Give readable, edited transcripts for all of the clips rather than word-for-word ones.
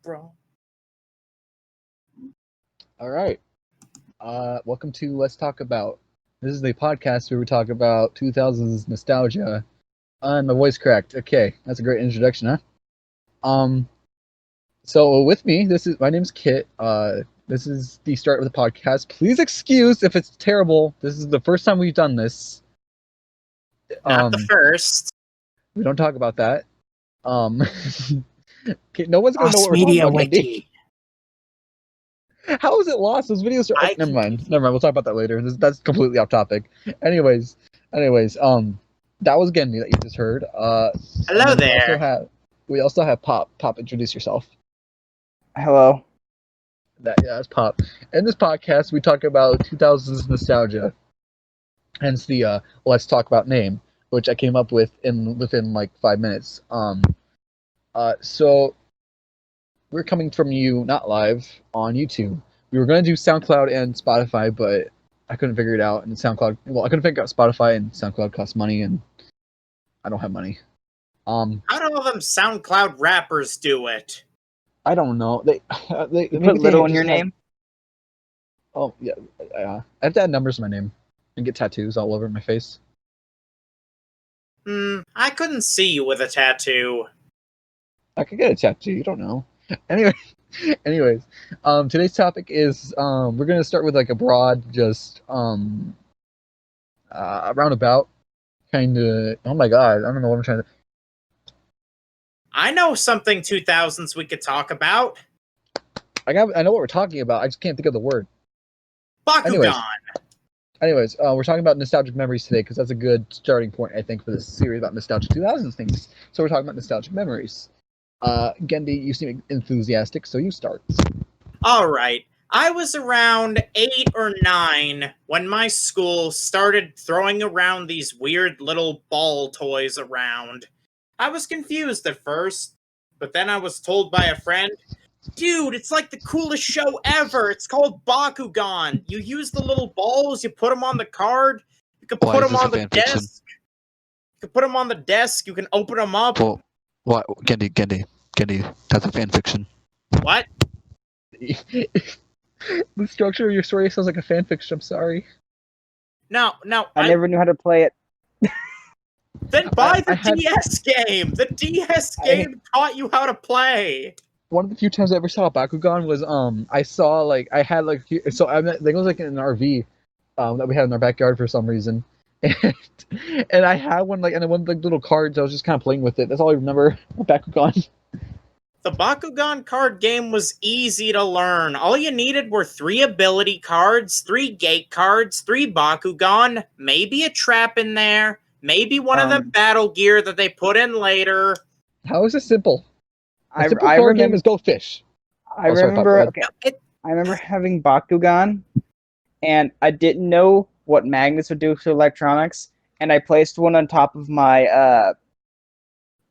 bro. All right. Welcome to Let's Talk About. This is the podcast where we talk about 2000s nostalgia. My voice cracked. Okay, that's a great introduction, huh? So with me, my name's Kit. This is the start of the podcast. Please excuse if it's terrible. This is the first time we've done this. Not the first. We don't talk about that. Okay, no one's gonna know what we're Media talking about. Wiki. How is it lost? Those videos are. Never mind. We'll talk about that later. That's completely off topic. Anyways, that was Gendy that you just heard. Hello there. We also have Pop. Pop, introduce yourself. Hello. That's Pop. In this podcast, we talk about 2000s nostalgia. Hence the Let's Talk About name, which I came up with within like 5 minutes. So we're coming from you, not live, on YouTube. We were going to do SoundCloud and Spotify, but I couldn't figure it out. And I couldn't figure out Spotify, and SoundCloud costs money, and I don't have money. How do all them SoundCloud rappers do it? I don't know. They put little in your name? Oh, yeah. I have to add numbers in my name and get tattoos all over my face. I couldn't see you with a tattoo. I could get a tattoo. You don't know. Anyways, today's topic is we're gonna start with like a broad, just roundabout kind of. Oh my god, I don't know what I'm trying to. I know something 2000s we could talk about. I know what we're talking about. I just can't think of the word. Bakugan. Anyways, we're talking about nostalgic memories today because that's a good starting point, I think, for this series about nostalgic 2000s things. So we're talking about nostalgic memories. Gendy, you seem enthusiastic, so you start. All right. I was around 8 or 9 when my school started throwing around these weird little ball toys around. I was confused at first, but then I was told by a friend, dude, it's like the coolest show ever. It's called Bakugan. You use the little balls, you put them on the card, you can put them on the desk. You can put them on the desk, you can open them up. Well, what? Gendy, that's a fan fiction. What? The structure of your story sounds like a fan fiction. I'm sorry. No. I never knew how to play it. Then buy the DS game. The DS game taught you how to play. One of the few times I ever saw Bakugan was I think it was like in an RV that we had in our backyard for some reason. And I had one and one of the little cards. I was just kind of playing with it. That's all I remember of Bakugan. The Bakugan card game was easy to learn. All you needed were 3 ability cards, 3 gate cards, 3 Bakugan, maybe a trap in there, maybe one of them battle gear that they put in later. How is it simple? I card game is Go Fish. I remember having Bakugan, and I didn't know what magnets would do to electronics, and I placed one on top of my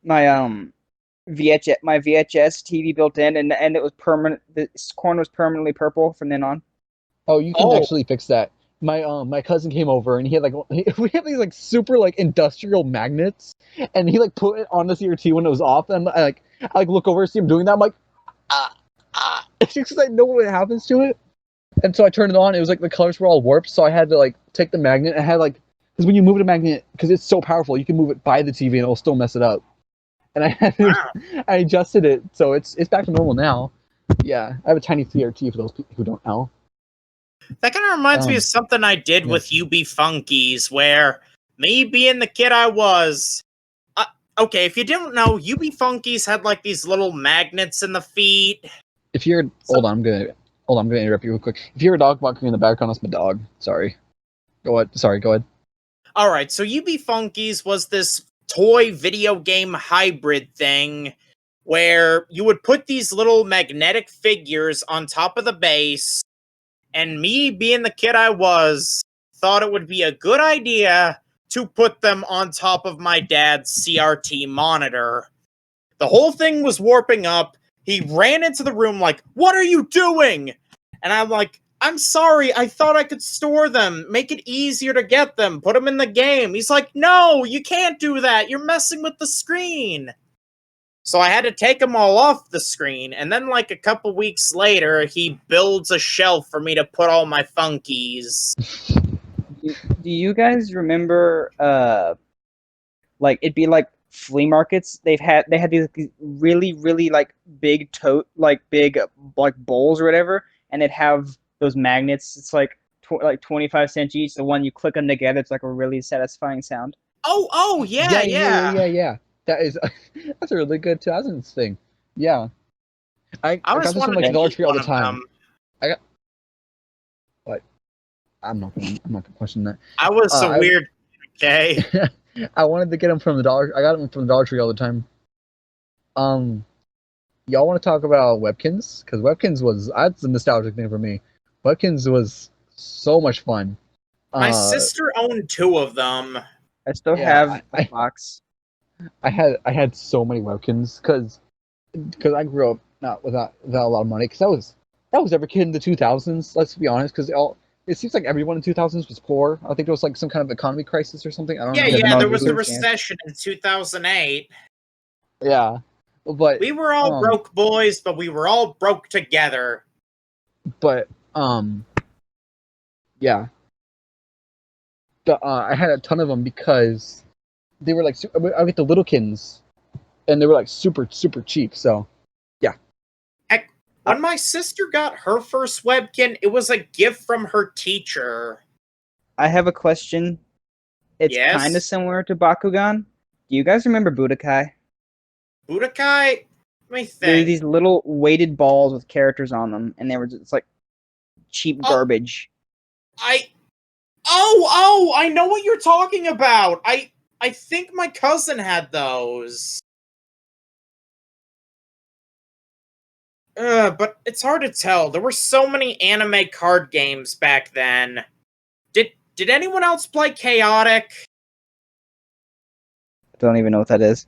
VHS TV built in, and it was permanent. The corner was permanently purple from then on. Oh, you can actually fix that. My cousin came over and he had we had these super industrial magnets, and he put it on the CRT when it was off, and I look over and see him doing that. I'm like, it's just because I know what happens to it. And so I turned it on. It was the colors were all warped, so I had to take the magnet. I had because when you move the magnet, because it's so powerful, you can move it by the TV and it'll still mess it up. And I adjusted it, so it's back to normal now. Yeah, I have a tiny CRT for those people who don't know. That kind of reminds me of something I did with UB Funkies, where me being the kid I was. Okay, if you didn't know, UB Funkies had these little magnets in the feet. Hold on, I'm gonna interrupt you real quick. If you hear a dog barking in the background, that's my dog. Sorry. Go ahead. All right, so UB Funkies was this toy video game hybrid thing where you would put these little magnetic figures on top of the base, and me being the kid I was, thought it would be a good idea to put them on top of my dad's CRT monitor. The whole thing was warping up. He ran into the room what are you doing? And I'm like, I'm sorry, I thought I could store them, make it easier to get them, put them in the game. He's like, no, you can't do that. You're messing with the screen. So I had to take them all off the screen, and then like a couple weeks later, he builds a shelf for me to put all my Funkies. Do you guys remember like it'd be like flea markets? They had these really like big like bowls or whatever, and they'd have those magnets. It's like 25 cents each. The one you click them together, it's like a really satisfying sound. Oh Yeah. That is that's a really good 2000s thing. Yeah. I got was this from wanting like to Dollar eat Tree all the one of time. them. I'm not gonna question that. I was a weird. Okay. I wanted to get them from the Dollar. I got them from the Dollar Tree all the time. Y'all want to talk about Webkins? Because Webkins was that's a nostalgic thing for me. Webkins was so much fun. My sister owned 2 of them. I still have a box. I had so many Webkins because I grew up not without a lot of money because that was every kid in the 2000s. Let's be honest, because it seems like everyone in the 2000s was poor. I think there was like some kind of economy crisis or something. I don't know. Yeah, there was a recession in 2008. Yeah, but we were all broke boys, but we were all broke together. But yeah. I had a ton of them because they were like I get the Littlekins, and they were like super cheap. So yeah. Heck, when my sister got her first Webkin, it was a gift from her teacher. I have a question. It's kind of similar to Bakugan. Do you guys remember Budokai? Budokai? Let me think. There were these little weighted balls with characters on them, and they were just like cheap garbage. I know what you're talking about. I think my cousin had those. But it's hard to tell. There were so many anime card games back then. Did anyone else play Chaotic? I don't even know what that is.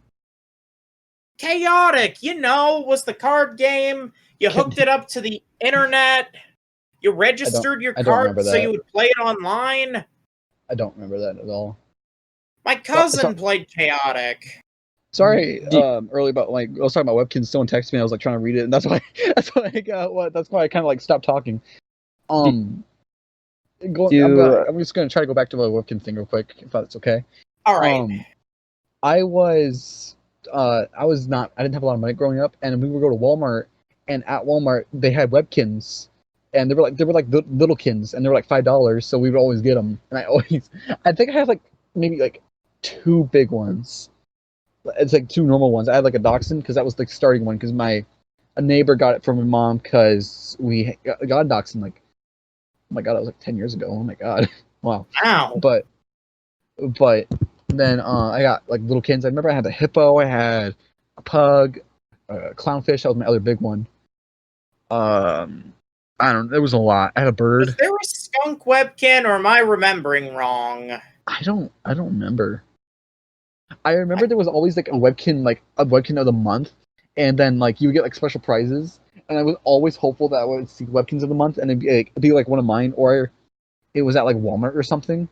Chaotic, was the card game. You hooked it up to the internet. You registered your card so you would play it online. I don't remember that at all. My cousin played Chaotic. Sorry, early about like I was talking about Webkins. Someone texted me. I was like trying to read it, and that's why I kind of like stopped talking. I'm just gonna try to go back to the Webkins thing real quick, if that's okay. All right. I didn't have a lot of money growing up, and we would go to Walmart, and at Walmart they had Webkins, and they were like Littlekins, and they were like $5, so we would always get them. And I think I had like maybe like 2 big ones. It's like 2 normal ones. I had like a Dachshund because that was the starting one because a neighbor got it from my mom because we got a Dachshund like, oh my god, that was like 10 years ago. Oh my god, wow. Ow. But then I got like Littlekins. I remember I had a hippo. I had a pug, clownfish. That was my other big one. I don't know. There was a lot. I had a bird. Was there a skunk Webkin, or am I remembering wrong? I don't remember. I remember there was always like a Webkin of the month, and then like you would get like special prizes, and I was always hopeful that I would see Webkins of the month, and it'd be like one of mine, or it was at like Walmart or something.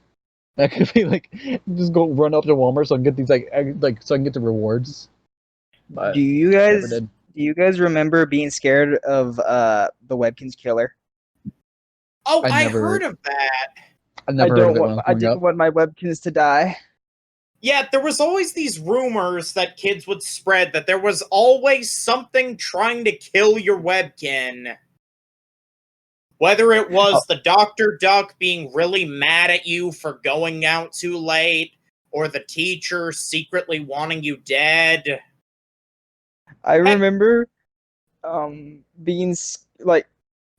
That could be like just go run up to Walmart so I can get these so I can get the rewards. But do you guys remember being scared of the Webkins killer? Oh, I heard of that. I didn't want my Webkins to die. Yeah, there was always these rumors that kids would spread that there was always something trying to kill your Webkin. Whether it was the Dr. Duck being really mad at you for going out too late, or the teacher secretly wanting you dead. I remember being like,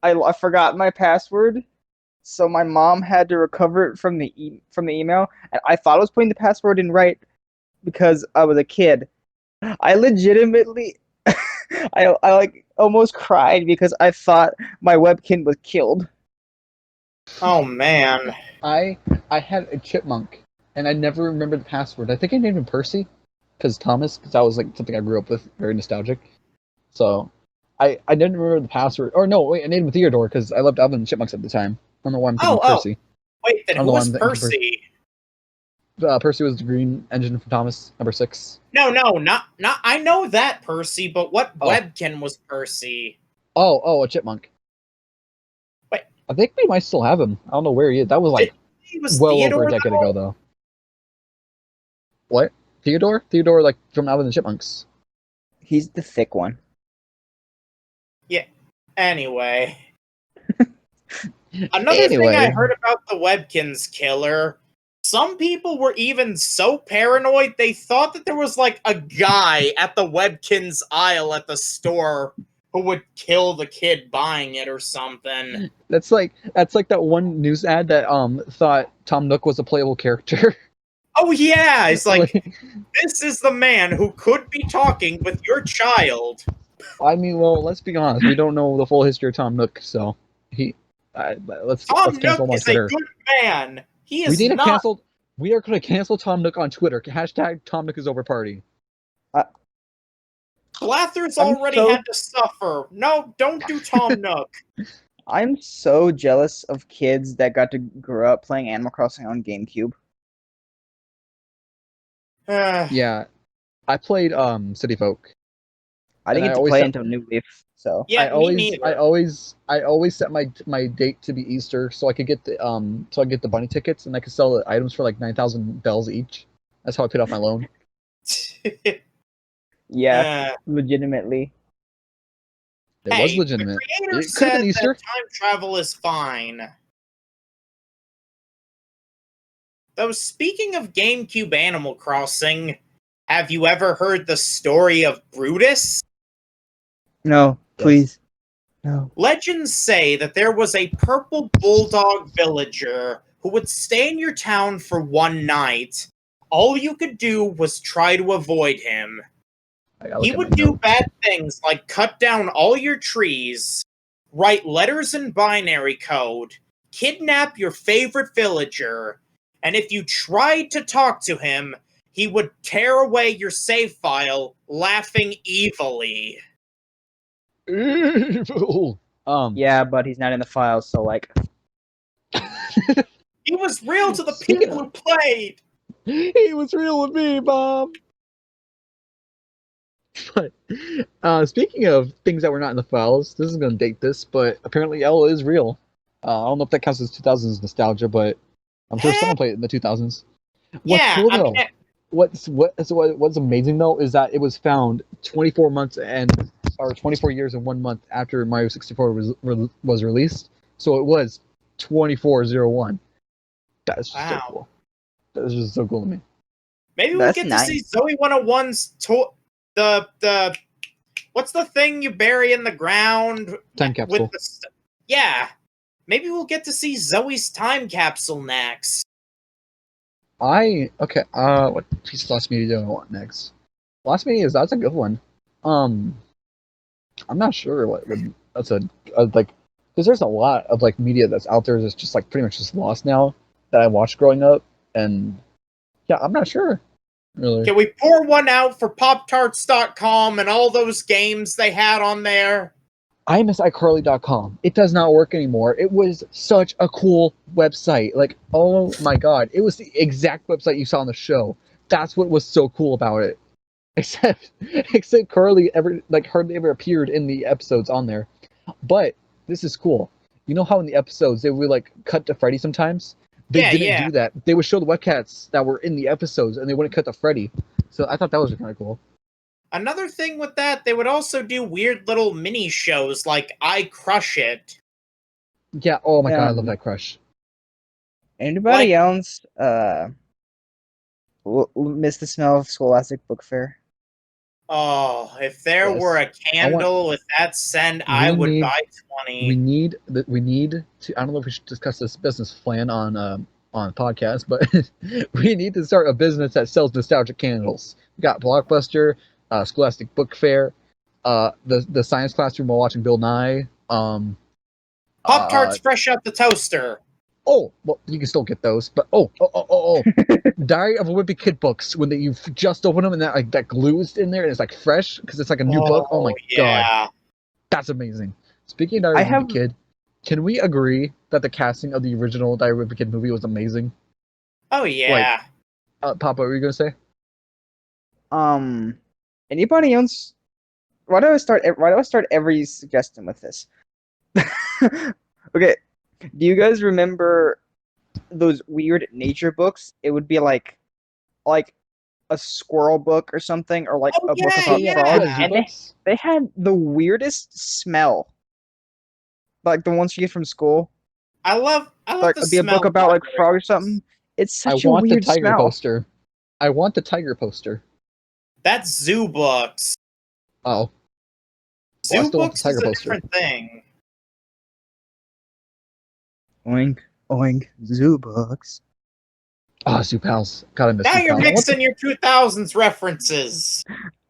I forgot my password, so my mom had to recover it from the email, and I thought I was putting the password in right because I was a kid. I legitimately, I like almost cried because I thought my Webkin was killed. Oh man. I had a chipmunk, and I never remembered the password. I think I named him Percy, because that was like something I grew up with, very nostalgic. So I didn't remember the password. Or no, wait, I named him Theodore because I loved Alvin and the Chipmunks at the time. I don't know why I'm thinking Percy. Wait, then who was Percy? Percy was the green engine from Thomas, number 6. No, not. I know that Percy, but what Oh. webkin was Percy? Oh, a chipmunk. Wait. I think we might still have him. I don't know where he is. That was like He was well Theodore, over a decade ago, though. What? Theodore? Theodore, like from Alvin and the Chipmunks. He's the thick one. Yeah. Anyway. Another thing I heard about the Webkins killer, some people were even so paranoid they thought that there was like a guy at the Webkins aisle at the store who would kill the kid buying it or something. That's like that one news ad that thought Tom Nook was a playable character. Oh yeah, it's like this is the man who could be talking with your child. I mean, well, let's be honest. We don't know the full history of Tom Nook, so let's cancel him on Nook is Twitter. a good man. He is We need to not. cancel. We are going to cancel Tom Nook on Twitter. Hashtag Tom Nook is over party. Blathers already had to suffer. No, don't do Tom Nook. I'm so jealous of kids that got to grow up playing Animal Crossing on GameCube. Yeah, I played City Folk. I didn't get to play until New Leaf, so yeah, me neither. I always set my date to be Easter so I could get the bunny tickets and I could sell the items for like 9,000 bells each. That's how I paid off my loan. yeah, legitimately. It was legitimate. The creator It could have said been Easter. that time travel is fine. Though, speaking of GameCube Animal Crossing, have you ever heard the story of Brutus? No, please. No. Legends say that there was a purple bulldog villager who would stay in your town for one night. All you could do was try to avoid him. He would do bad things like cut down all your trees, write letters in binary code, kidnap your favorite villager, and if you tried to talk to him, he would tear away your save file, laughing evilly. Evil. Yeah, but he's not in the files, so like. He was real to the people who played. He was real with me, Bob. But speaking of things that were not in the files, this is going to date this, but apparently L is real. I don't know if that counts as 2000s nostalgia, but I'm sure someone played it in the 2000s. What's cool though? What's amazing though is that it was found 24 months or 24 years and 1 month after Mario 64 was released. So it was 2401. That's just so cool. That's just so cool to me. Maybe we'll get to see Zoe 101's the what's the thing you bury in the ground? Time capsule. Yeah. Maybe we'll get to see Zoe's time capsule next. What piece of Lost Media do I want next? Lost Media that's a good one. I'm not sure that's like because there's a lot of like media that's out there that's just like pretty much just lost now that I watched growing up, and yeah, I'm not sure. Really. Can we pour one out for PopTarts.com and all those games they had on there? I miss iCarly.com. It does not work anymore. It was such a cool website. Like, oh my god. It was the exact website you saw on the show. That's what was so cool about it. Except Carly hardly ever appeared in the episodes on there. But this is cool. You know how in the episodes they would like cut to Freddy sometimes? They didn't do that. They would show the webcats that were in the episodes and they wouldn't cut to Freddy. So I thought that was kind of cool. Another thing with that, they would also do weird little mini shows like I Crush It. Yeah, oh my god, I love that Crush. Anybody else miss the smell of Scholastic Book Fair? Oh, if there were a candle with that scent, I would buy 20. We need to. I don't know if we should discuss this business plan on podcast, but we need to start a business that sells nostalgic candles. We got Blockbuster, Scholastic Book Fair, the science classroom while watching Bill Nye. Pop-Tarts fresh out the toaster. Oh, well, you can still get those, but Diary of a Wimpy Kid books when you just open them and that glue's in there and it's like fresh because it's like a new book. Oh my god, that's amazing. Speaking of Diary of a Wimpy Kid, can we agree that the casting of the original Diary of a Wimpy Kid movie was amazing? Oh yeah, Papa, what were you gonna say? Anybody else? Why do I start? Why do I start every suggestion with this? Okay, do you guys remember those weird nature books? It would be like a squirrel book or something, or like Oh a book yeah, about frogs, Yeah, zoo and books. they had the weirdest smell, like the ones you get from school. I love Like the it'd be a book smell of about like frog or libraries. something. It's I such a want the weird tiger smell. poster. I want the tiger poster. That's zoo books. Oh, well, I Zoo still want the books is tiger a poster. different thing. Oink oink, zoo books. Ah, Zoo Pals. God, I miss Now Zoo you're Pals. mixing your 2000s references.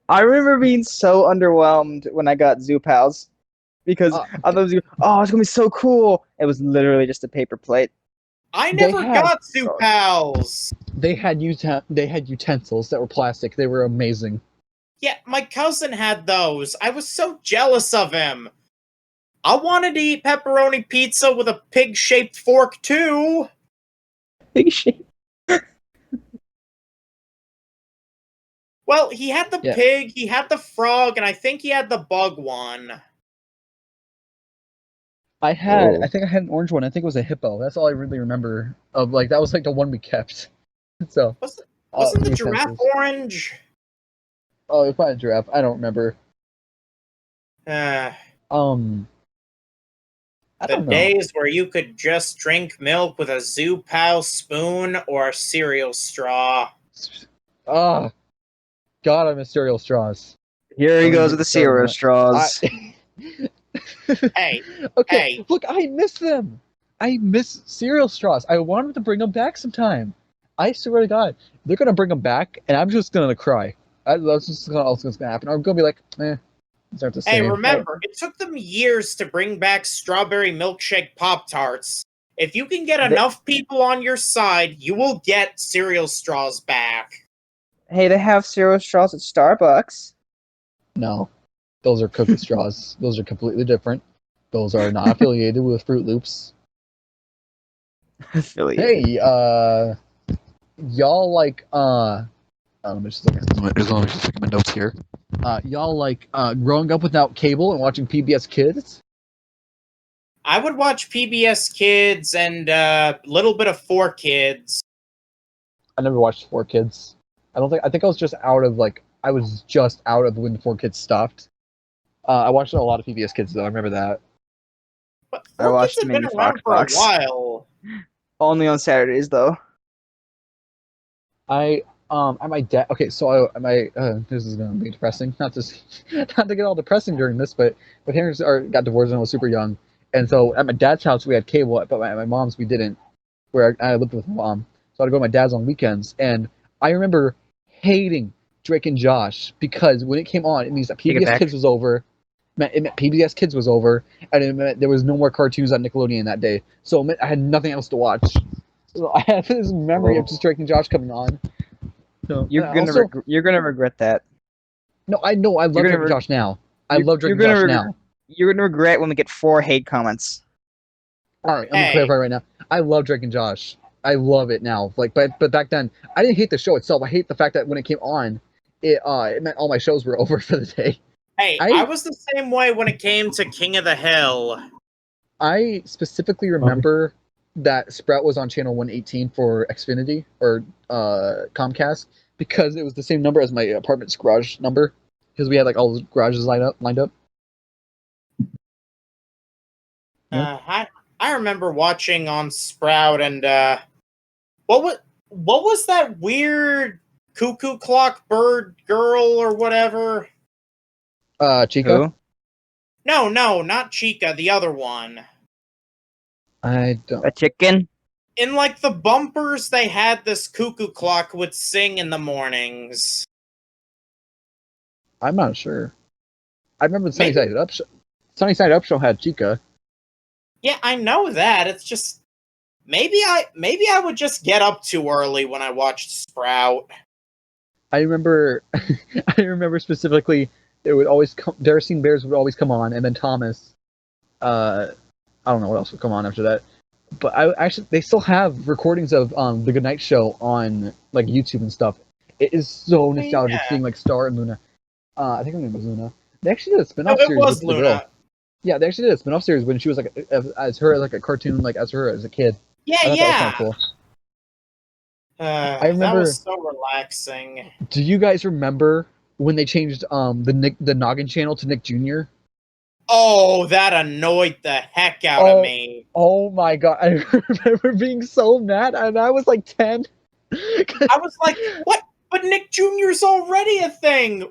I remember being so underwhelmed when I got Zoo Pals because Uh, I thought, oh, it's gonna be so cool. It was literally just a paper plate. I They never had got Zoo Pals. they had utensils that were plastic. They were amazing. Yeah, my cousin had those. I was so jealous of him. I wanted to eat pepperoni pizza with a pig-shaped fork too. Big shit. Well, he had the Yeah. pig, he had the frog, and I think he had the bug one. I Oh. think I had an orange one. I think it was a hippo. That's all I really remember of. Like that was like the one we kept. So Wasn't the giraffe utensils. orange? Oh, it was probably a giraffe. I don't remember. Uh, Um, I the don't know. days where you could just drink milk with a Zoo Pal spoon or a cereal straw. Ah, God, I miss cereal straws. Here he Don't goes even with the get me started on cereal that. straws. Hey, Okay, hey. look, I miss them. I miss cereal straws. I want them to bring them back sometime. I swear to God, they're gonna bring them back, and I'm just gonna cry. That's just what's gonna happen. I'm gonna be like, it's not the Hey, same. remember, it took them years to bring back strawberry milkshake Pop-Tarts. If you can get They- enough people on your side, you will get cereal straws back. Hey, they have cereal straws at Starbucks. No, those are cookie straws. Those are completely different. Those are not affiliated with Fruit Loops. Affiliated. Hey, y'all like let me just look at this. Let me just look at my notes here. Y'all like growing up without cable and watching PBS Kids? I would watch PBS Kids and a little bit of 4Kids. I never watched Four Kids. I think I was just out of like I was just out of when Four Kids stopped. I watched a lot of PBS Kids though. I remember that. But I 4Kids watched have been many around Fox for a Box. while. Only on Saturdays though. I at my dad. Okay, so this is gonna be depressing. Not to get all depressing during this, but my parents got divorced when I was super young, and so at my dad's house we had cable, but at my mom's we didn't. Where I lived with my mom, so I'd go to my dad's on weekends, and I remember hating Drake and Josh because when it came on, it means that Take it PBS back. Kids was over. It meant PBS Kids was over, and it meant there was no more cartoons on Nickelodeon that day. So it meant I had nothing else to watch. So I have this memory of just Drake and Josh coming on. So, You're and gonna also, you're gonna regret that. no, I know I love You're Drake gonna and re- Josh now. I you- love Drake you're and gonna Josh reg- now. You're gonna regret when we get 4 hate comments. All right, let me Hey. clarify right now. I love Drake and Josh. I love it now. Like, but back then, I didn't hate the show itself. I hate the fact that when it came on, it meant all my shows were over for the day. Hey, I- I was the same way when it came to King of the Hill. I specifically remember that Sprout was on channel 118 for Xfinity or Comcast because it was the same number as my apartment's garage number because we had like all the garages lined up. I remember watching on Sprout and what was that weird cuckoo clock bird girl or whatever? Chica. Who? No, not Chica, the other one. I don't. A chicken? In like the bumpers, they had this cuckoo clock would sing in the mornings. I'm not sure. I remember the Sunny Maybe- Side Up show. Sunny Side Up show had Chica. Yeah, I know that. It's just maybe I would just get up too early when I watched Sprout. I remember, I remember specifically. There would always come. Daracene Bears would always come on, and then Thomas. I don't know what else would come on after that. But I actually, they still have recordings of the Goodnight Show on like YouTube and stuff. It is so nostalgic yeah. seeing like Star and Luna. I think her name was Luna. They actually did a No, spin-off it series was with the girl. Luna. Yeah, they actually did a spin-off series when she was like as her like a cartoon like as her as a kid. Yeah, I thought that was kind yeah. of cool. I That remember. was so relaxing. Do you guys remember when they changed the Noggin channel to Nick Jr.? Oh, that annoyed the heck out of me. Oh my god! I remember being so mad, and I was like 10. I was like, what? But Nick Jr.'s already a thing.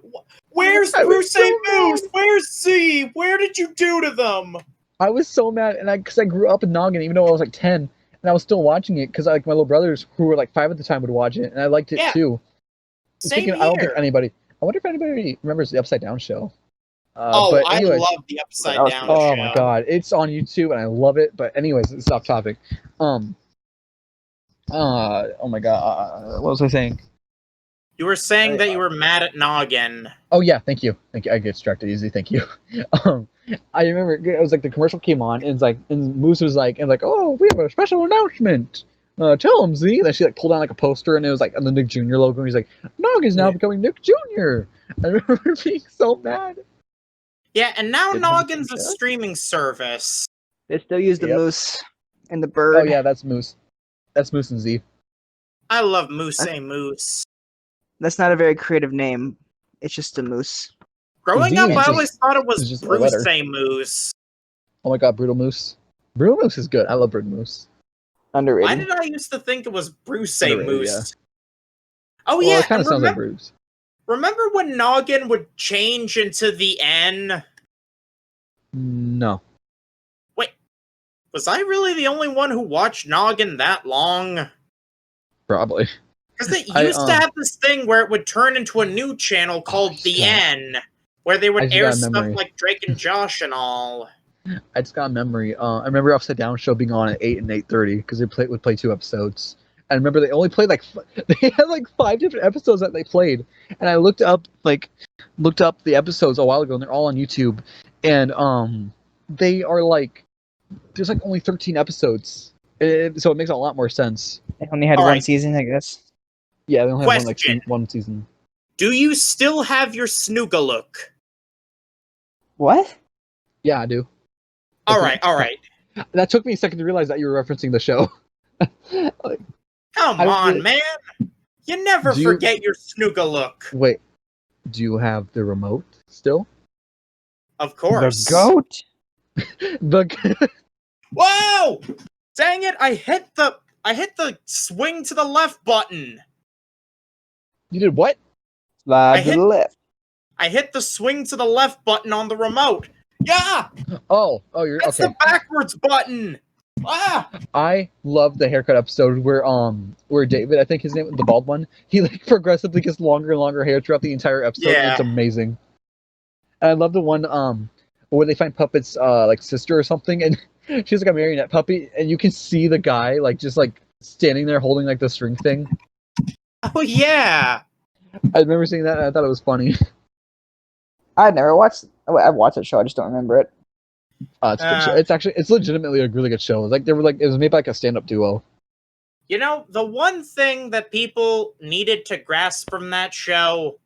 Where's I was Bruce so A. Moose? mad. Where's Z? Where did you do to them? I was so mad, and because I grew up in Noggin, even though I was like 10, and I was still watching it because like my little brothers who were like 5 at the time would watch it, and I liked it Yeah. too. Same I don't think here. anybody. I wonder if anybody remembers the Upside Down show. Oh, But I anyways, love the Upside That was Down oh show. my god, it's on YouTube and I love it. But anyways, it's off topic. Oh my god, what was I saying? You were saying that you were mad at Noggin. Oh yeah, thank you. I get distracted easy. Thank you. I remember it was like the commercial came on and it's like and Moose was like oh, we have a special announcement. Tell him, Z. Then she like pulled down like a poster and it was like on the Nick Jr. logo. And he's like, Nog is now becoming Nick Jr. I remember being so mad. Yeah, and now Didn't Noggin's a have a streaming service. They still use the Yep. moose and the bird. Oh yeah, that's Moose. That's Moose and Z. I love Moose A. Moose. That's not a very creative name. It's just a moose. Growing Z up, is I just- always thought it it's was just a Bruce letter. A. Moose. Oh my god, Brutal Moose. Brutal Moose is good. I love Brutal Moose. Underrated. Why did I used to think it was Bruce A. Underrated, Moose? Oh Well, yeah, it kind and of sounds like remember, Bruce. remember when Noggin would change into the N? No. Was I really the only one who watched Noggin that long? Probably. Because it I, used to have this thing where it would turn into a new channel called The God. N, where they I would just air got a stuff memory. like Drake and Josh and all. I just got a memory. I remember Upside Down show being on at 8 and 8:30 because would play 2 episodes. I remember they only played they had like 5 different episodes that they played, and I looked up the episodes a while ago, and they're all on YouTube, and they are like there's like only 13 episodes, so it makes a lot more sense. They only had All one right. season, I guess. Yeah, they only have Question. one season. Do you still have your Snooga look? What? Yeah, I do. All right. That took me a second to realize that you were referencing the show. Come I don't on, really- man. You never Do you- forget your Snooga look. Wait, do you have the remote still? Of course. The goat? The Whoa! Dang it! I hit the swing to the left button. You did what? Slide I to hit- the left. I hit the swing to the left button on the remote. Yeah, Oh, you're that's okay. the backwards button. Ah! I love the haircut episode where David, I think his name, the bald one, he like progressively gets longer and longer hair throughout the entire episode. And it's Yeah. amazing. And I love the one where they find Puppet's like sister or something, and she's like a marionette puppy, and you can see the guy like just like standing there holding like the string thing. Oh yeah. I remember seeing that, and I thought it was funny. I've never watched. I've watched that show. I just don't remember it. It's a good show. It's legitimately a really good show. Like it was made by like a stand-up duo. You know, the one thing that people needed to grasp from that show,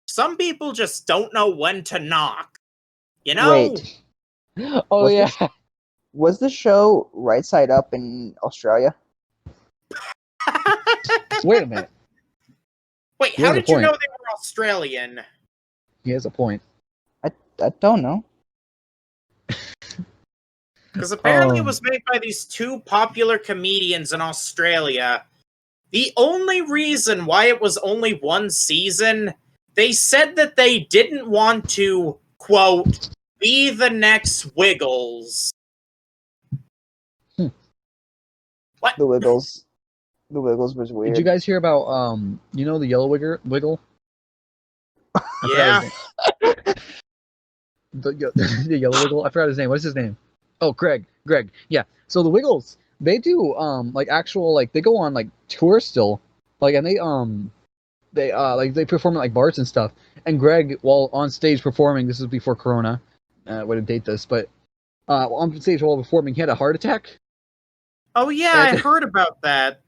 some people just don't know when to knock. You know? Wait. Oh Was yeah. this- Was the show Right Side Up in Australia? Wait a minute. Wait, He how has a did you point. know they were Australian? He has a point. I don't know. Because apparently it Um. was made by these two popular comedians in Australia. The only reason why it was only one season, they said that they didn't want to, quote, be the next Wiggles. What? The Wiggles. The Wiggles was weird. Did you guys hear about the yellow wiggle? Yeah. The yellow wiggle. I forgot his name. What's his name? Oh, Greg. Yeah. So the Wiggles, they do like actual like they go on like tours still, like and they perform at like bars and stuff. And Greg, while on stage performing, this is before Corona. I wouldn't date this, but on stage while performing, he had a heart attack. Oh yeah, I And- heard about that.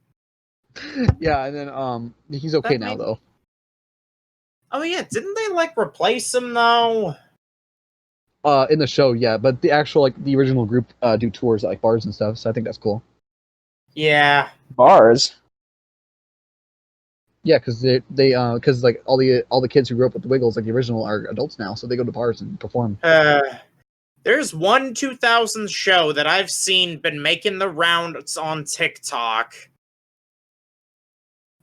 Yeah, and then he's okay That now made- though. Oh yeah, didn't they like replace him though? In the show, yeah, but the actual like the original group do tours at like bars and stuff, so I think that's cool. Yeah. Bars. Yeah, because they because like all the kids who grew up with the Wiggles, like the original, are adults now, so they go to bars and perform. There's one 2000s show that I've seen been making the rounds on TikTok.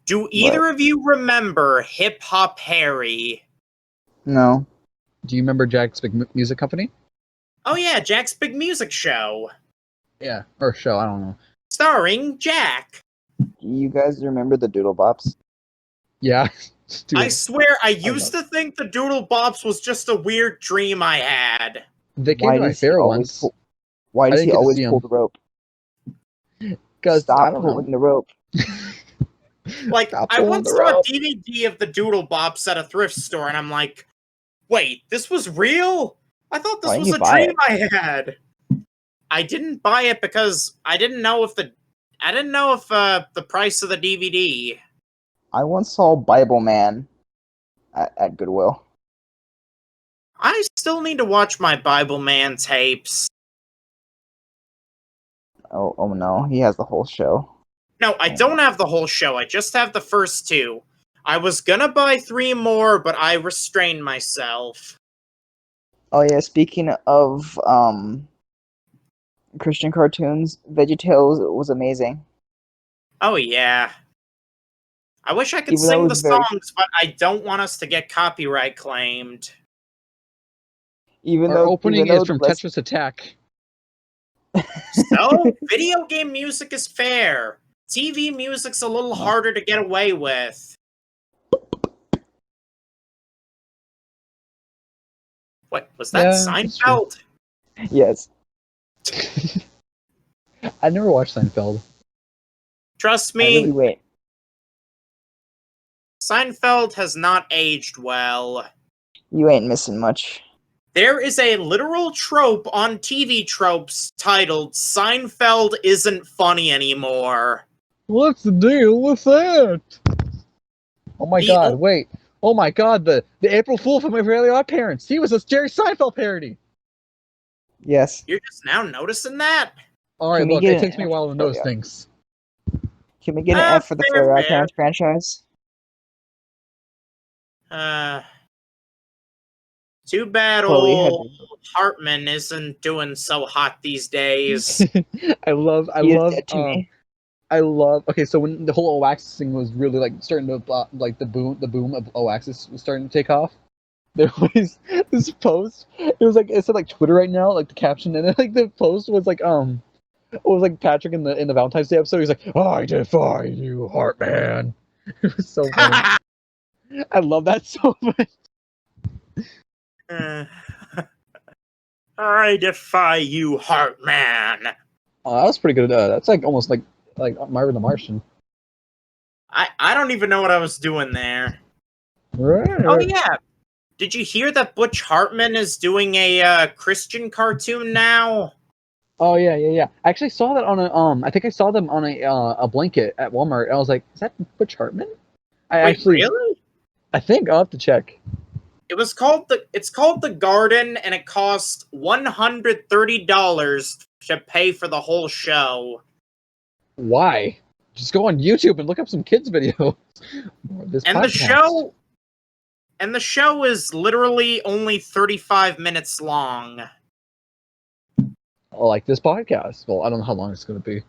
Do either of you remember Hip Hop Harry? No. Do you remember Jack's Big Music Company? Oh yeah, Jack's Big Music Show. Yeah, or show, I don't know. Starring Jack. You guys remember the Doodle Bops? Yeah, dude, I swear, I love used to think the Doodle Bops was just a weird dream I had. they came Why to my does he fair always once. Why I does didn't he get to always see pull 'em. the rope? Because I Stop don't pulling know. the rope. Like, Stop I pulling once the saw a rope. DVD of the Doodle Bops at a thrift store, and I'm like, wait, this was real? I thought this Why didn't was you a buy dream it? I had. I didn't buy it because I didn't know if the price of the DVD. I once saw Bible Man at Goodwill. I still need to watch my Bible Man tapes. Oh no, he has the whole show. No, I don't have the whole show. I just have the first two. I was gonna buy 3 more, but I restrained myself. Oh yeah, speaking of Christian cartoons, VeggieTales was amazing. Oh yeah. I wish I could Even though it sing the was very songs, but I don't want us to get copyright claimed. even Our though opening even though is from the rest, Tetris Attack. So, video game music is fair. TV music's a little harder to get away with. What was that? Yeah, that's true. Seinfeld? yes, I never watched Seinfeld. Trust I me, really wait. Seinfeld has not aged well. You ain't missing much. There is a literal trope on TV Tropes titled Seinfeld Isn't Funny Anymore. What's the deal with that? Oh my The god, o- wait. Oh my god, the April Fool from My Fairly Odd Parents. He was a Jerry Seinfeld parody. Yes. You're just now noticing that? Alright, Can we look, get it an takes me a F while to for notice Fairly Odd- things. Can we get an F for the fair, Fairly Odd fair. Parents franchise? Too bad Chloe had old Hartman isn't doing so hot these days. I love he is dead to me. okay, so when the whole Oaxis thing was really like starting to like the boom of Oaxis was starting to take off, there was this post. It said like Twitter right now, like the caption, and then like the post was like it was like Patrick in the Valentine's Day episode. He's like, I defy you, Heartman. It was so funny. I love that so much. I defy you, Heartman. Oh, that was pretty good. That's like almost like Marvin the Martian. I don't even know what I was doing there. Right. Oh yeah. Did you hear that Butch Hartman is doing a Christian cartoon now? Oh yeah. I actually saw that on a I think I saw them on a blanket at Walmart. And I was like, is that Butch Hartman? Wait, really? I think I'll have to check. It's called the Garden, and it cost $130 to pay for the whole show. Why? Just go on YouTube and look up some kids videos. This And podcast. the show is literally only 35 minutes long. Oh, like this podcast. Well, I don't know how long it's going to be.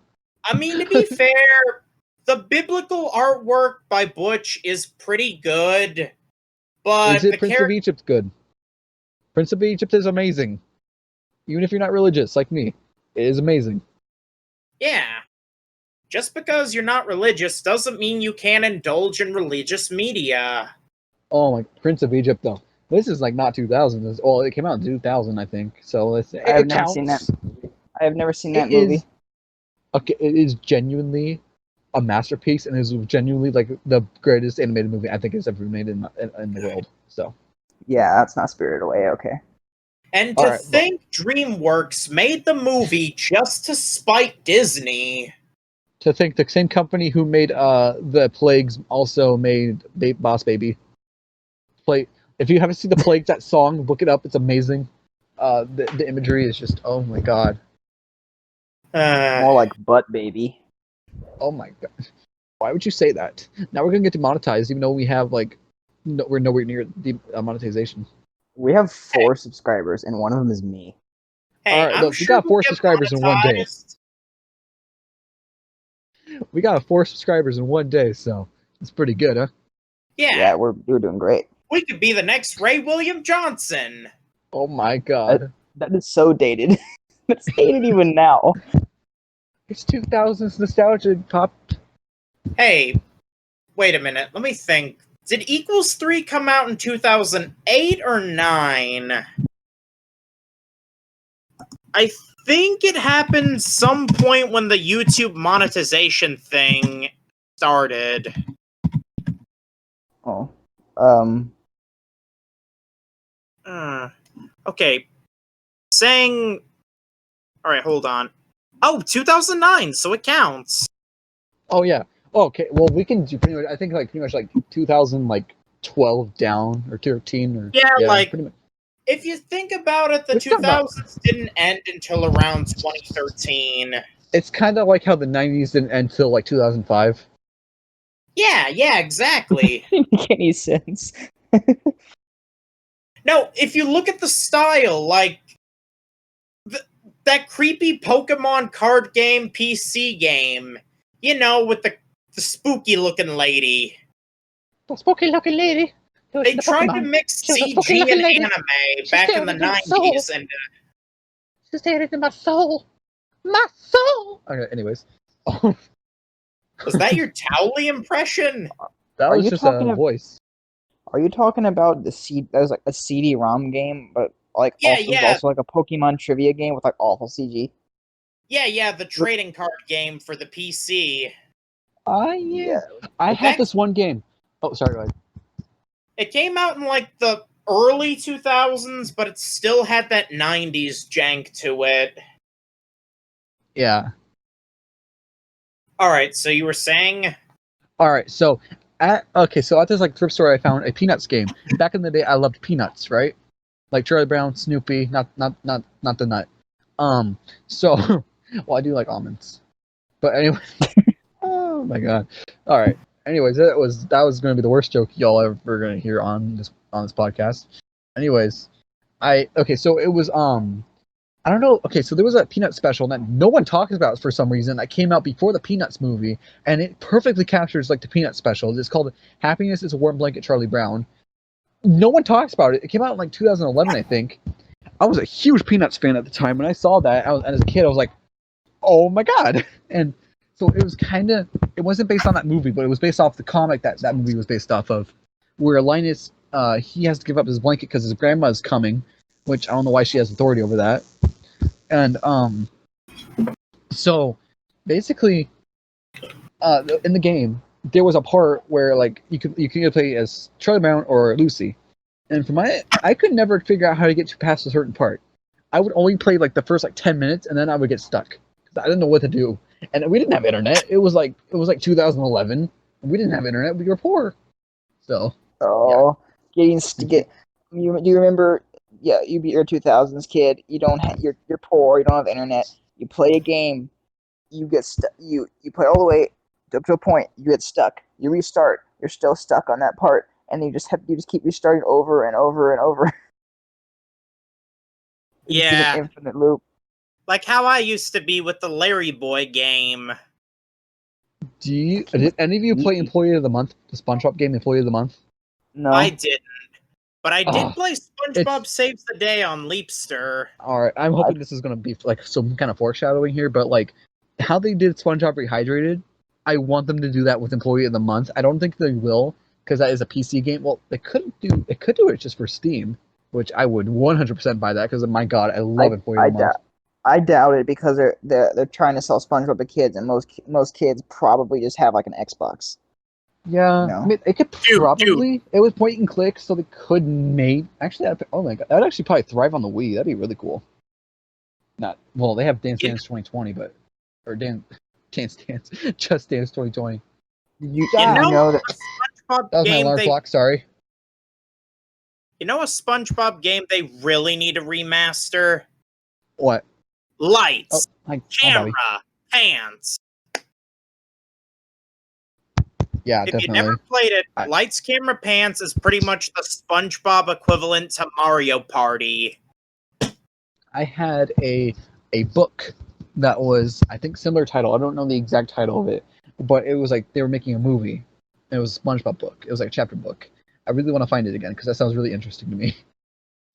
I mean, to be fair, the biblical artwork by Butch is pretty good, but Is it the Prince of Egypt good? Prince of Egypt is amazing. Even if you're not religious like me, it is amazing. Yeah. Just because you're not religious doesn't mean you can't indulge in religious media. Oh my, Prince of Egypt though. This is like not 2000. It came out in 2000, I think. So it I've never counts. seen that. I have never seen that It movie. is- Okay, it is genuinely a masterpiece, and is genuinely like the greatest animated movie I think has ever made in the world. So Yeah, that's not Spirited Away. Okay. And to Alright, think DreamWorks made the movie just to spite Disney. To think the same company who made the Plagues also made Boss Baby. If you haven't seen the Plagues, that song, look it up. It's amazing. The imagery is just, oh my god. More like butt baby. Oh my god. Why would you say that? Now we're gonna get demonetized, even though we have like, we're nowhere near the monetization. We have 4 subscribers, and one of them is me. Hey, All right, I'm look, sure we got we'll 4 get subscribers in one day. monetized. We got 4 subscribers in one day, so it's pretty good, huh? Yeah, we're doing great. We could be the next Ray William Johnson. Oh my god. That is so dated. It's dated even now. It's 2000s nostalgia pop. Hey, wait a minute. Let me think. Did Equals 3 come out in 2008 or 9? I think it happened some point when the YouTube monetization thing started. Oh. Okay. Saying... Alright, hold on. Oh, 2009, so it counts. Oh yeah. Okay. Well, we can do pretty much. I think like pretty much like 2012 down or 13 or Yeah, like pretty much. if you think about it, the We're talking about- 2000s didn't end until around 2013. It's kind of like how the 90s didn't end until like 2005. Yeah, exactly. Doesn't make any sense. No, if you look at the style, like that creepy Pokemon card game PC game, you know, with the spooky looking lady. The spooky looking lady. They tried to mix CG and anime back in the 90s, and she's staring into my soul. My soul. Okay. Anyways. was that your Towley impression? That Are was you just talking a of- voice. Are you talking about that was like a CD-ROM game, but like Yeah, also, yeah. also like a Pokemon trivia game with like awful CG? Yeah, the trading card game for the PC. Yeah. I But had that- this one game. Oh, sorry. Go ahead. It came out in like the early 2000s, but it still had that 90s jank to it. Yeah. Alright, so you were saying? All right. So at this like thrift store, I found a Peanuts game. Back in the day, I loved Peanuts, right? Like Charlie Brown, Snoopy, not the nut. So, well, I do like almonds, but anyway. Oh my god. All right. Anyways, that was going to be the worst joke y'all ever going to hear on this podcast. Anyways, so it was I don't know. Okay, so there was a Peanuts special that no one talks about for some reason that came out before the Peanuts movie, and it perfectly captures like the Peanuts special. It's called "Happiness Is a Warm Blanket, Charlie Brown." No one talks about it. It came out in like 2011, I think. I was a huge Peanuts fan at the time. When I saw that, as a kid, I was like, "Oh my god!" And so it was it wasn't based on that movie, but it was based off the comic that movie was based off of, where Linus, he has to give up his blanket because his grandma's coming, which I don't know why she has authority over that. And so basically, in the game, there was a part where like you could either play as Charlie Brown or Lucy, and I could never figure out how to get past a certain part. I would only play like the first like 10 minutes, and then I would get stuck because I didn't know what to do. And we didn't have internet. It was like 2011, and we didn't have internet. We were poor, so. Oh, do you remember? Yeah, you be your 2000s kid. You don't have you're poor. You don't have internet. You play a game. You get stuck. You play all the way up to a point. You get stuck. You restart. You're still stuck on that part, and you just keep restarting over and over and over. It's just Yeah. an infinite loop. Like how I used to be with the Larry Boy game. Did any of you play Employee of the Month, the SpongeBob game, Employee of the Month? No, I didn't. But I did Oh, play SpongeBob Saves the Day on Leapster. All right, I'm hoping this is gonna be like some kind of foreshadowing here, but like how they did SpongeBob Rehydrated, I want them to do that with Employee of the Month. I don't think they will because that is a PC game. Well, they could do it just for Steam, which I would 100% buy that because my god, I love Employee of the Month. I doubt it because they're trying to sell SpongeBob to kids, and most kids probably just have like an Xbox. Yeah, No. I mean, it could probably. It was point and click, so they could actually. Oh my god, that would actually probably thrive on the Wii. That'd be really cool. They have Dance Dance 2020, Dance. Just Dance 2020. You You know, know that a SpongeBob That was my game alarm clock. Sorry. you know a SpongeBob game they really need to remaster? What? Oh, Lights, hi, camera, Bobby. pans. Yeah, If you definitely. never played it, I- Lights, Camera, Pants is pretty much the SpongeBob equivalent to Mario Party. I had a book that was, I think, similar title. I don't know the exact title of it, but it was like they were making a movie. And it was a SpongeBob book. It was like a chapter book. I really want to find it again because that sounds really interesting to me.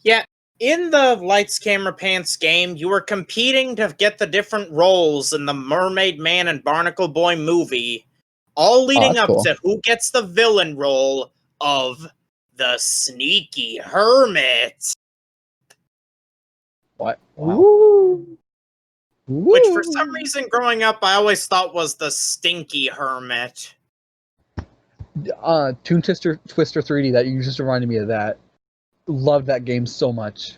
Yeah, in the Lights, Camera, Pants game, you were competing to get the different roles in the Mermaid Man and Barnacle Boy movie, all leading that's up cool. to who gets the villain role of the Sneaky Hermit. What? Wow. Woo. Which, for some Woo! reason, growing up, I always thought was the Stinky Hermit. Toon Twister 3D. That you just reminded me of that. Loved that game so much.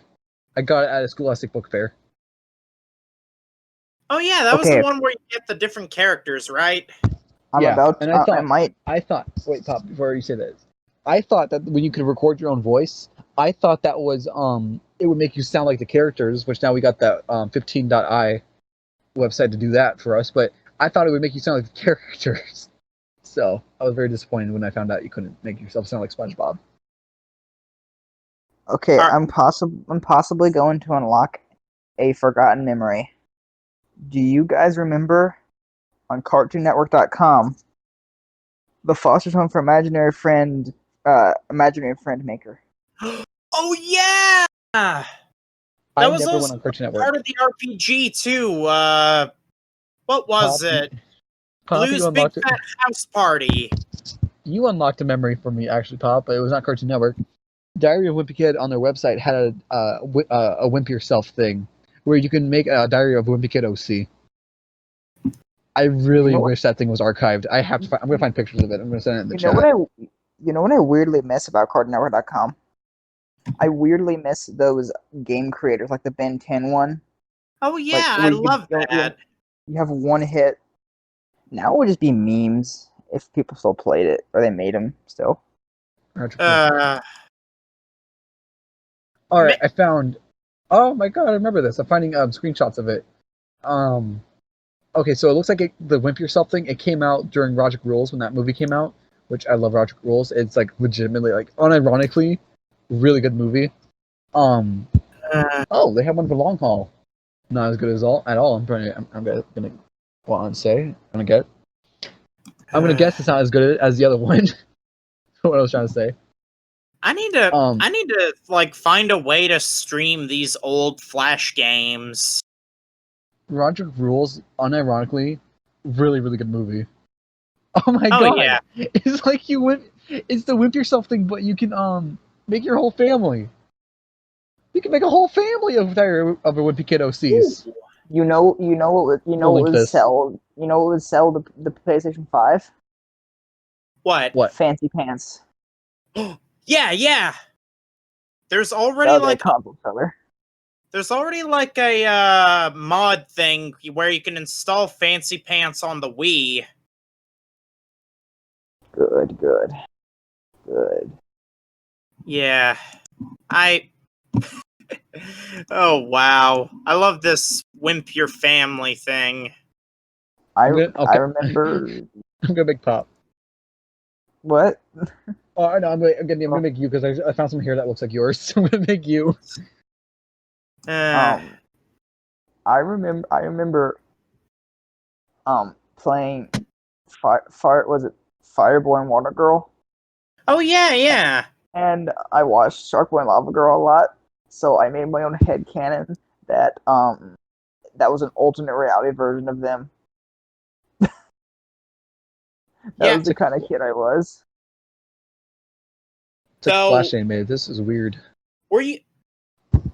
I got it at a Scholastic Book Fair. Oh yeah, that was the Okay. one where you get the different characters, right? I'm Yeah, about and to, I I might. thought. Wait, Pop. Before you say that, I thought that when you could record your own voice, I thought that was it would make you sound like the characters. Which now we got that 15.i website to do that for us. But I thought it would make you sound like the characters. So I was very disappointed when I found out you couldn't make yourself sound like SpongeBob. Okay, Alright. I'm possibly going to unlock a forgotten memory. Do you guys remember on CartoonNetwork.com the Foster's Home for Imaginary Friend Maker? Oh yeah! That I was never went also on Cartoon Network. part of the RPG too. What was Pop, it? Pop, Blue's you Big unlocked it. Fat House Party. You unlocked a memory for me, actually, Pop, but it was not Cartoon Network. Diary of a Wimpy Kid on their website had a Wimp Yourself thing where you can make a Diary of a Wimpy Kid OC. I really wish that thing was archived. I have to. I'm gonna find pictures of it. I'm gonna send it in the chat. You know what I weirdly miss about CartoonNetwork.com? I weirdly miss those game creators, like the Ben 10 one. Oh Like, yeah, I where you love could- that. You have one hit. Now it would just be memes if people still played it or they made them still. Uh, All right, I found. Oh my god, I remember this. I'm finding screenshots of it. Okay, so it looks like the Wimp Yourself thing. It came out during Project Rules when that movie came out, which I love. Project Rules. It's like legitimately, like unironically, really good movie. Oh, they have one for Long Haul. Not as good as all at all. I'm gonna go on and say. I'm gonna guess it's not as good as the other one. What I was trying to say. I need to like find a way to stream these old Flash games. Project Rules, unironically, really really good movie. Oh my Oh god! yeah, It's like you wimp. It's the Wimp Yourself thing, but you can make your whole family. You can make a whole family of Diary of a Wimpy Kid OCs. You know what We'll link would this. sell. You know what would sell the PlayStation 5? what? What? Fancy pants. Yeah. There's already That would be a like console seller. there's already like a mod thing where you can install Fancy Pants on the Wii. Good. Yeah, oh wow, I love this Wimp Your Family thing. I Okay. remember I'm gonna make Pop. what? Oh no, I'm gonna make you because I found some hair that looks like yours. So I'm gonna make you. I remember playing was it Fireboy and Water Girl? Oh yeah. And I watched Shark Boy and Lava Girl a lot, so I made my own headcanon that that was an alternate reality version of them. That was the kind of kid I was. It's like So- Flash animated. This is weird. Were you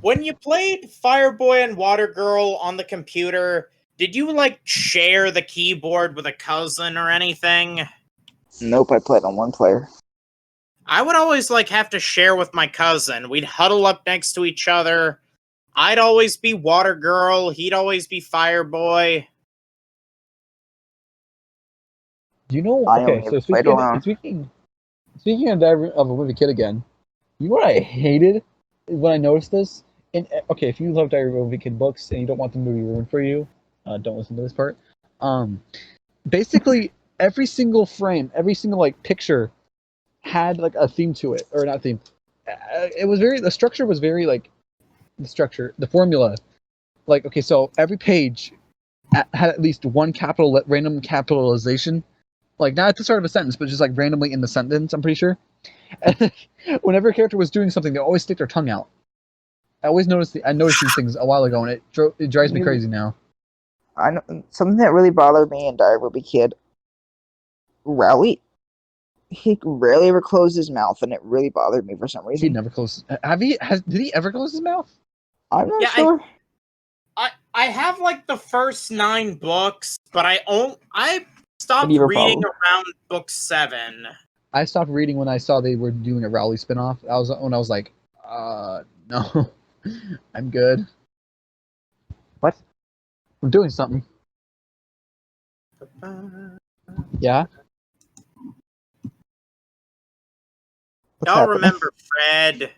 when you played Fireboy and Water Girl on the computer? Did you like share the keyboard with a cousin or anything? Nope, I played on one player. I would always like have to share with my cousin. We'd huddle up next to each other. I'd always be Water Girl. He'd always be Fireboy. Do you know? I Okay, only so ever played alone. speaking of Diary of a Wimpy Kid again, you know what I hated when I noticed this? And okay, if you love Diary of a Wimpy Kid books and you don't want them to be ruined for you, don't listen to this part. Basically every single frame, every single like picture had like a theme to it, or not theme. It was very the structure was very like the formula. Like okay, so every page had at least one random capitalization, like not at the start of a sentence, but just like randomly in the sentence. I'm pretty sure. And whenever a character was doing something, they always stick their tongue out. I noticed these things a while ago, and it drives me crazy now. I know something that really bothered me in Diary of a Wimpy Kid. Rowley, he rarely ever closed his mouth, and it really bothered me for some He reason. never closed. Did he ever close his mouth? I'm not Yeah, sure. I have like the first 9 books, but I stopped Medieval reading problem. around book 7. I stopped reading when I saw they were doing a Rowley spinoff. I was like, no, I'm good. What? I'm doing something. Yeah. What's Y'all happening? remember Fred?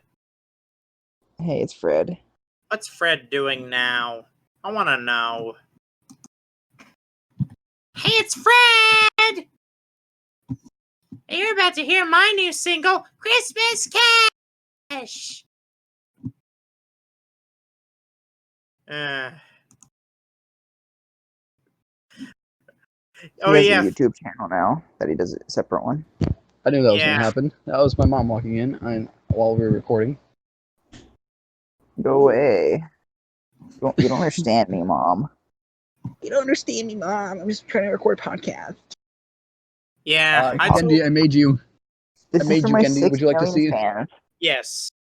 Hey, it's Fred. What's Fred doing now? I want to know. Hey, it's Fred! You're about to hear my new single, Christmas Cash! He has yeah. a YouTube channel now that he does a separate one. I knew that was Yeah. going to happen. That was my mom walking in while we were recording. Go away. You don't understand me, Mom. You don't understand me, Mom. I'm just trying to record a podcast. Yeah, Gendy, I made you. This I is made for you, my Gendy. 6 Would you like to million see it? fans. Yes.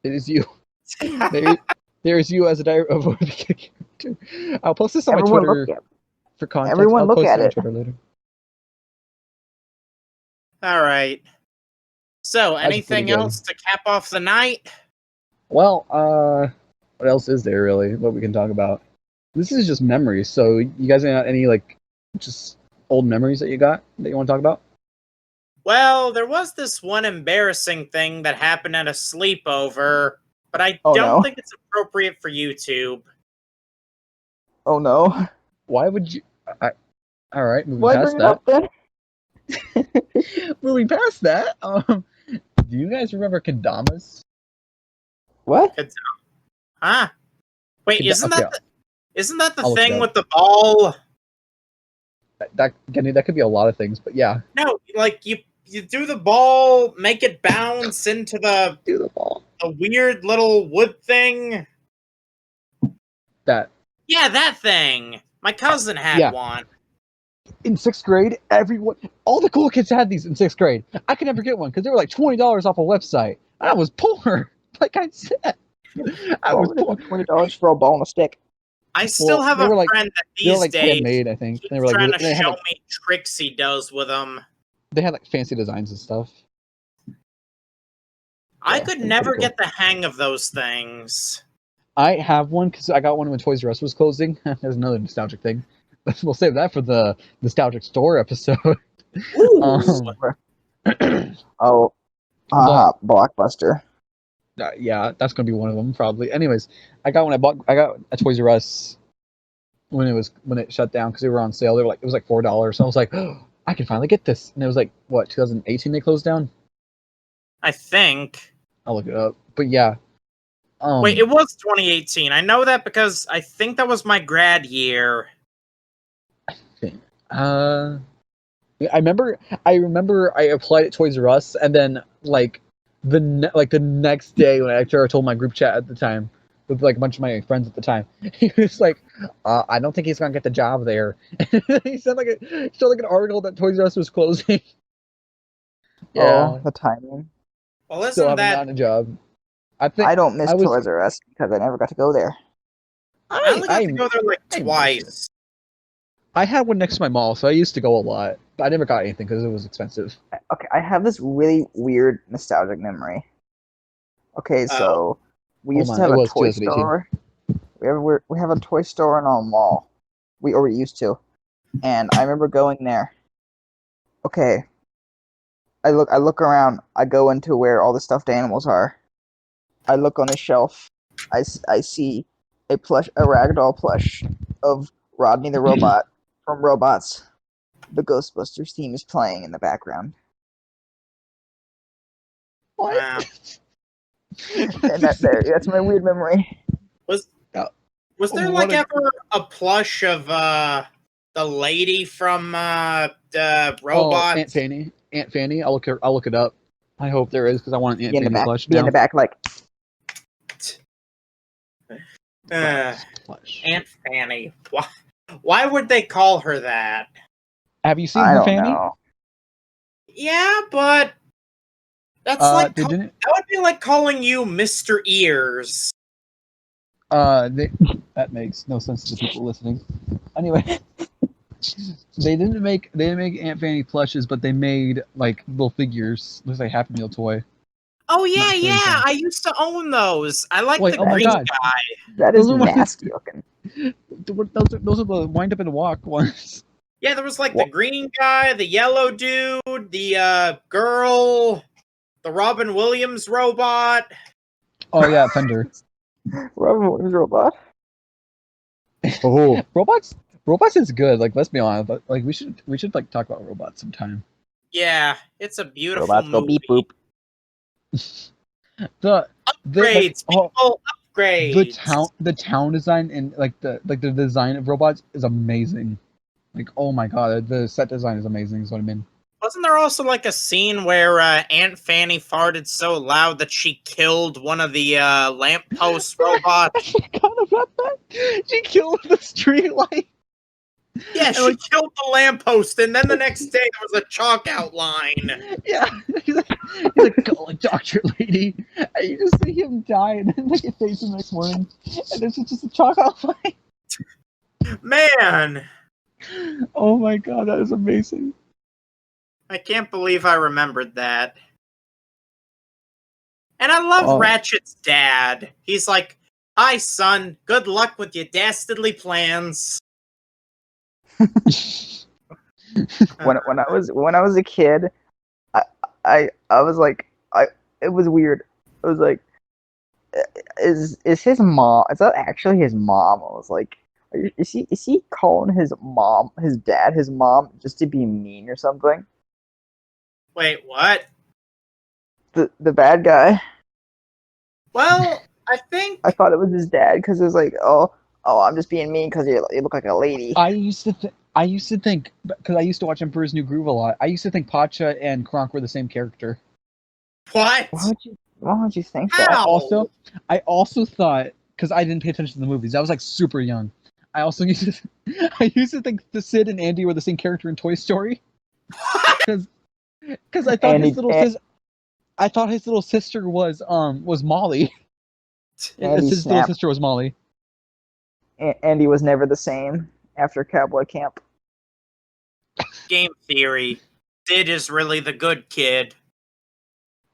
It is you. There's you as a Diary of a Wimpy Kid character. I'll post this on my Twitter for context. Everyone I'll look post at it on it. Twitter later. All right. So, That's pretty anything good. else to cap off the night? Well, what else is there really? What we can talk about? This is just memories. So, you guys got any like just old memories that you got that you want to talk about? Well, there was this one embarrassing thing that happened at a sleepover, but I Oh, don't no. think it's appropriate for YouTube. Oh no. Why would you? All right, moving Why past bring it up that. then? Moving past that. Do you guys remember Kendamas? What? Huh? Wait, Okay, isn't that the I'll look it thing up. with the ball? That could be a lot of things, but yeah. No, like you do the ball, make it bounce into the Do the ball. a weird little wood thing. That Yeah, that thing. My cousin had Yeah. one. in 6th grade, all the cool kids had these in 6th grade. I could never get one because they were like $20 off a website. I was poor. Like I said, I was poor. $20 for a ball and a stick. I still have they a were like- friend that They were these like days handmade, I think. keeps They were like trying to they had show like me tricks he does with them. they had like fancy designs and stuff. I Yeah, could they're never pretty cool. get the hang of those things. I have one because I got one when Toys R Us was closing. There's another nostalgic thing. We'll save that for the nostalgic store episode. Ooh. Oh, Blockbuster. Yeah, that's gonna be one of them probably. Anyways, I got a Toys R Us when it shut down because they were on sale. It was like $4. So I was like, oh, I can finally get this. And it was like what 2018 they closed down. I think. I'll look it up. But yeah. Wait, it was 2018. I know that because I think that was my grad year. I remember I applied at Toys R Us, and then like the next day when I told my group chat at the time with like a bunch of my friends at the time, he was like, I don't think he's gonna get the job there. He said showed like an article that Toys R Us was closing. Oh, the timing. Well, Still isn't haven't that gotten a job. I don't miss I was- Toys R Us because I never got to go there. I only got to go there like I miss twice. I had one next to my mall, so I used to go a lot, but I never got anything because it was expensive. Okay, I have this really weird nostalgic memory. Okay, so we Hold used on, to have it a was toy 2018. store. We have a toy store in our mall. we already used to. And I remember going there. Okay, I look around. I go into where all the stuffed animals are. I look on the shelf. I see a ragdoll plush of Rodney the robot from Robots. The Ghostbusters theme is playing in the background. Wow. And that's my weird memory. Was there ever a plush of the lady from the Robots? Aunt Fanny. Aunt Fanny. I'll look it up. I hope there is because I want an Aunt Fanny plush. Be in the back, like. Aunt Fanny. Why would they call her that? Have you seen her Fanny? Know. Yeah, but that's that would be like calling you Mr. Ears. That makes no sense to the people listening. Anyway, they didn't make Aunt Fanny plushes, but they made like little figures. Looks like Happy Meal toy. Oh yeah, yeah. I used to own those. I like the green guy. That is nasty looking. Those are the wind up and walk ones. Yeah, there was like the green guy, the yellow dude, the girl, the Robin Williams robot. Oh yeah, Fender. Robin Williams robot. Oh, robots is good. Like, let's be honest. But like, we should like talk about robots sometime. Yeah, it's a beautiful robots movie. Go beep boop. Upgrades, people, upgrades. The town design and the design of robots is amazing. Like, oh my god, the set design is amazing. Is what I mean. Wasn't there also like a scene where Aunt Fanny farted so loud that she killed one of the lamppost robots? I forgot about that. She killed the street light. Yeah, she killed the lamppost, and then the next day there was a chalk outline. Yeah, he's like, go, doctor lady. And you just see him die, and then like it fades the next morning, and there's just a chalk outline. Man, oh my god, that is amazing. I can't believe I remembered that. And I love Ratchet's dad. He's like, "Hi, son. Good luck with your dastardly plans." when I was a kid, I was like, it was weird. It was like, is his mom? Is that actually his mom? I was like, is he calling his mom, his mom, just to be mean or something? Wait, what? The bad guy. Well, I thought it was his dad because it was like, oh, I'm just being mean because you look like a lady. I used to think because I used to watch Emperor's New Groove a lot. I used to think Pacha and Kronk were the same character. What? Why would you think How? that? I also thought because I didn't pay attention to the movies. I was like super young. I used to think the Sid and Andy were the same character in Toy Story. Because I thought his little sister was Molly. His little sister was Molly. Andy was never the same after Cowboy Camp. Game theory. Sid is really the good kid.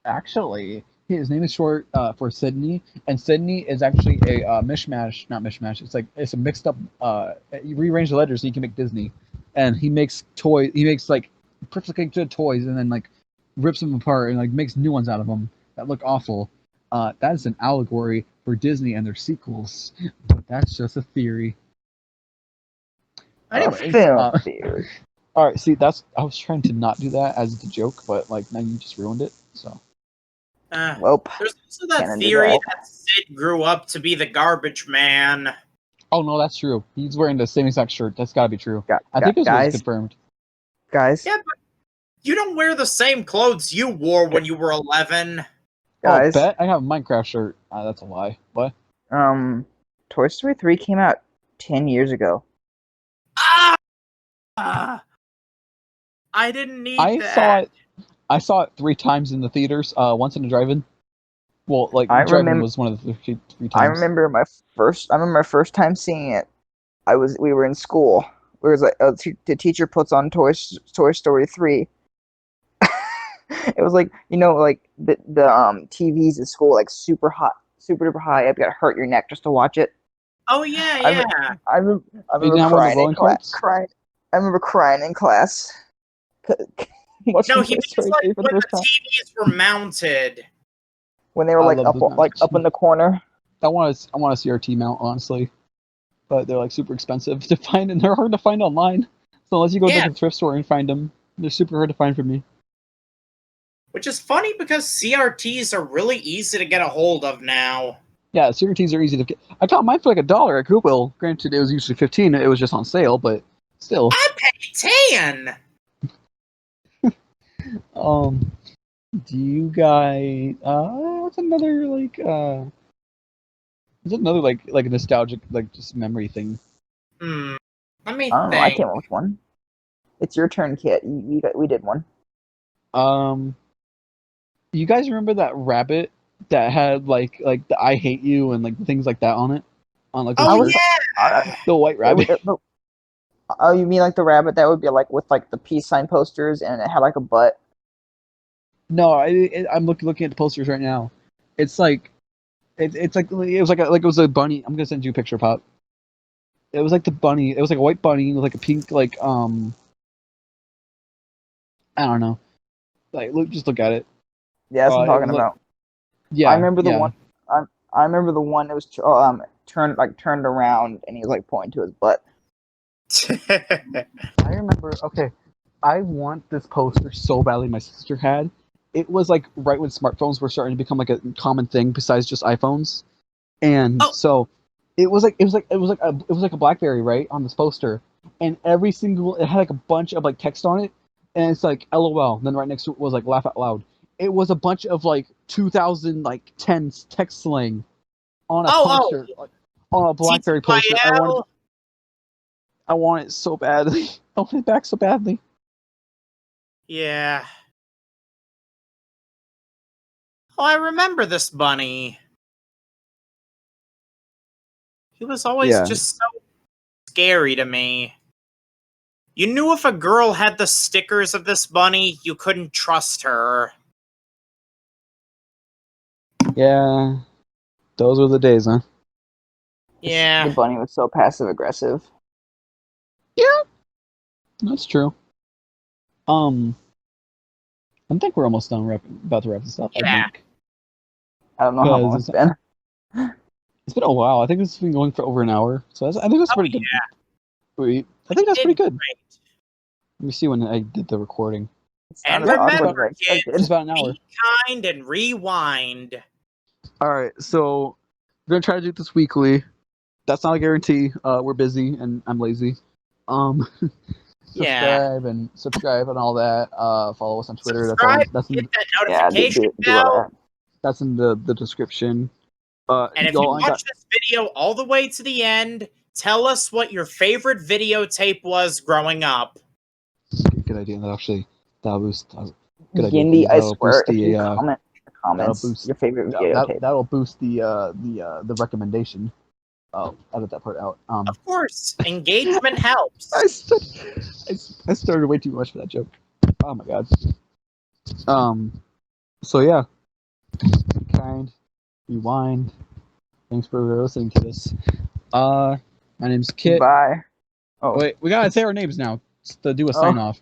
Actually, his name is short for Sydney, and Sydney is actually a mishmash. Not mishmash. It's a mixed up. You rearrange the letters so you can make Disney, and he makes toys. He makes like perfectly good toys, and then like rips them apart and like makes new ones out of them that look awful. That is an allegory for Disney and their sequels, but that's just a theory. Anyways, theory. All right, see, I was trying to not do that as the joke, but like now you just ruined it. So, well, there's also that theory that Sid grew up to be the garbage man. Oh no, that's true. He's wearing the same exact shirt. That's got to be true. I think it was confirmed. Guys, yeah, but you don't wear the same clothes you wore when you were 11. Guys, bet I have a Minecraft shirt. That's a lie. What? Toy Story 3 came out 10 years ago. I didn't need that. I saw it 3 times in the theaters. Once in a drive-in. Well, like drive-in was one of the 3 times. I remember my first time seeing it. We were in school. It was like the teacher puts on Toy Story 3. It was like, like the TVs at school, like super hot, super duper high up. You gotta hurt your neck just to watch it. Oh yeah, I, yeah. rem- I, rem- I You remember didn't have one of the crying in rolling class. carts? I remember crying in class. No, Watching he Toy means Story like 3 for the when first the time. TVs were mounted. When they were I like love up those up in the corner. I want a CRT mount, honestly, but they're like super expensive to find, and they're hard to find online. So unless you go to Yeah, like a thrift store and find them, they're super hard to find for me. which is funny because CRTs are really easy to get a hold of now. Yeah, CRTs are easy to get. I got mine for like $1 at Goodwill. Granted, it was usually 15. It was just on sale, but still. I paid 10. Um, do you guys? What's another like? What's another like nostalgic like just memory thing? Let me I don't know. I think. came up with one. It's your turn, Kit. We did one. Um, you guys remember that rabbit that had like the "I hate you" and like things like that on it, on like the Oh shirts? yeah. The white rabbit. Oh, you mean like the rabbit that would be like with like the peace sign posters and it had like a butt? No, I'm looking at the posters right now. It's like it's like it was a bunny. I'm gonna send you a picture, Pop. It was like the bunny. It was like a white bunny with like a pink like I don't know. Like just look at it. Yeah, that's what I'm It talking was like about. I yeah remember the yeah one. I remember the one that was turned around and he was like pointing to his butt. I remember. Okay, I want this poster so badly. My sister had. It was like right when smartphones were starting to become like a common thing besides just iPhones, and Oh. so it was like a BlackBerry right on this poster, and every single it had like a bunch of like text on it, and it's like LOL. Then right next to it was like laugh out loud. It was a bunch of like 2010 text slang on a Oh, poster, like, on a BlackBerry poster. TTYL. I want it so badly. I want it back so badly. Yeah. Oh, I remember this bunny. He was always Yeah. just so scary to me. You knew if a girl had the stickers of this bunny, you couldn't trust her. Yeah. Those were the days, huh? The Yeah. bunny was so passive aggressive. Yeah. That's true. I think we're almost done about to wrap this up, I Yeah. think. I don't know how long Because it's been. it's been a while. I think this has been going for over an hour. So I think that's Oh, pretty good. I think that's did pretty good. great. Let me see when I did the recording. It And sounded awkward remember, as I expected. It's about an hour. be kind and rewind. Alright, so we're gonna try to do this weekly. That's not a guarantee. We're busy and I'm lazy. Yeah. Subscribe and all that. Follow us on Twitter. Subscribe, That's hit that Yeah, notification do all bell. that. that's in the description. And if you watch this video all the way to the end, tell us what your favorite videotape was growing up. good idea. That'll boost. Good idea. Gendy, I That'll swear, boost if you the comment in the comments boost your favorite videotape. that'll boost the recommendation. Oh, edit that part out. Of course, engagement helps. I started way too much for that joke. Oh my god. So yeah, be kind, rewind. Thanks for listening to this. My name's Kit. Bye. Oh, Wait, we gotta say our names now just to do a sign off.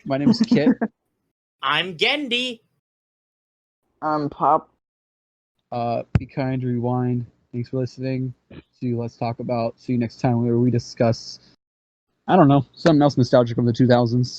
My name is Kit. I'm Gendy. Pop. Be kind, rewind. Thanks for listening. See you. See you next time where we discuss, I don't know, something else nostalgic from the 2000s.